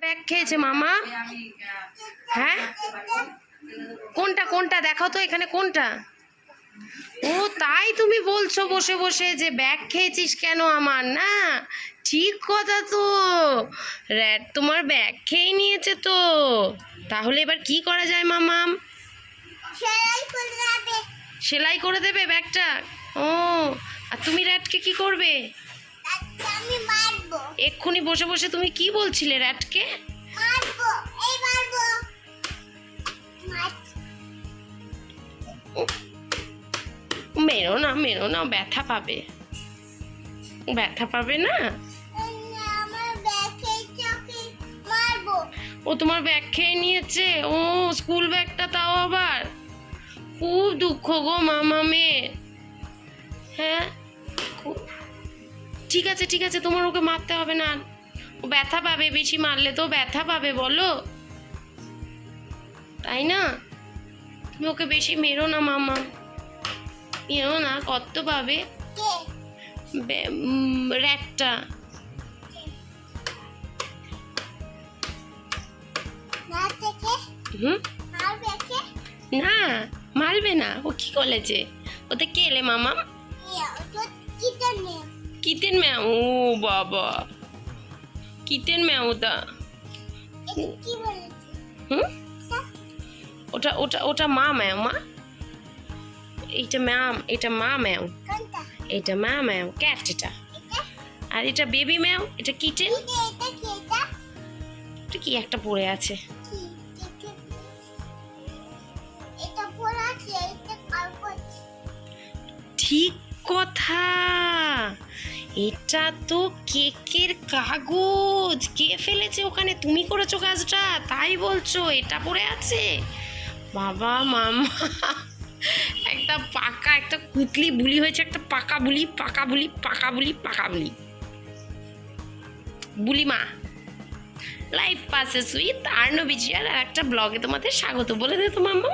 Bag খেয়েছে মামা? হ্যাঁ, কোনটা কোনটা দেখাও তো, এখানে কোনটা? ও তাই তুমি বলছো বসে বসে যে ব্যাগ খেয়েছিস কেন আমার? না, ঠিক কথা তো। র্যাট তোমার ব্যাগ খেয়ে নিয়েছে তো। তাহলে এবার কি করা যায় মামাম? সেলাই করে দেবে ব্যাগটা? ও, আর তুমি র্যাটকে কি করবে? এক্ষুনি বসে বসে তুমি কি বলছিলে র্যাটকে? মেরো না মেরো না, ব্যথা পাবে, ব্যথা পাবে না। ও তোমার ব্যাগ খেয়ে নিয়েছে? ও স্কুল ব্যাগটা, তাও আবার। খুব দুঃখ গো মামামের। হ্যাঁ, ঠিক আছে ঠিক আছে, তোমার ওকে মারতে হবে না। ও ব্যথা পাবে, বেশি মারলে তো ব্যথা পাবে বলো, তাই না? তুমি ওকে বেশি মেরো না মামা, মেরো না, কত পাবে র্যাটটা। হুম, না মারবে না। ও কি করেছে? ওতে কে এলে মামা? কিটেন ম্যাও। ও বাবা, কিটেন ম্যাও ওটা। হুম, ওটা ওটা ওটা মা ম্যাও। মা, এইটা ম্যাম, এটা মা ম্যাও, এটা মা ম্যাও ক্যাট এটা। আর এটা বেবি ম্যাও, এটা কিটেন। এটা কি একটা পড়ে আছে? ঠিক কথা, এটা তো কেকের কাগজ। কে ফেলেছে ওখানে? তুমি করেছো কাজটা, তাই বলছো এটা পড়ে আছে? বাবা মামা, একটা পাকা, একটা কুতলি বুলি হয়েছে, একটা পাকা বুলি, পাকা বুলি, পাকা বুলি, পাকা বুলি, বুলি মা। লাইফ পাসেস উইথ আর্ণব বিজিয়ার আর একটা ব্লগে তোমাদের স্বাগত বলে দে তো মাম্মা।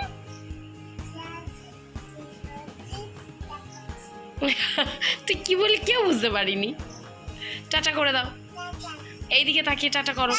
তুই কি বলি কেউ বুঝতে পারিনি। টাটা করে দাও, এইদিকে তাকিয়ে টাটা করো।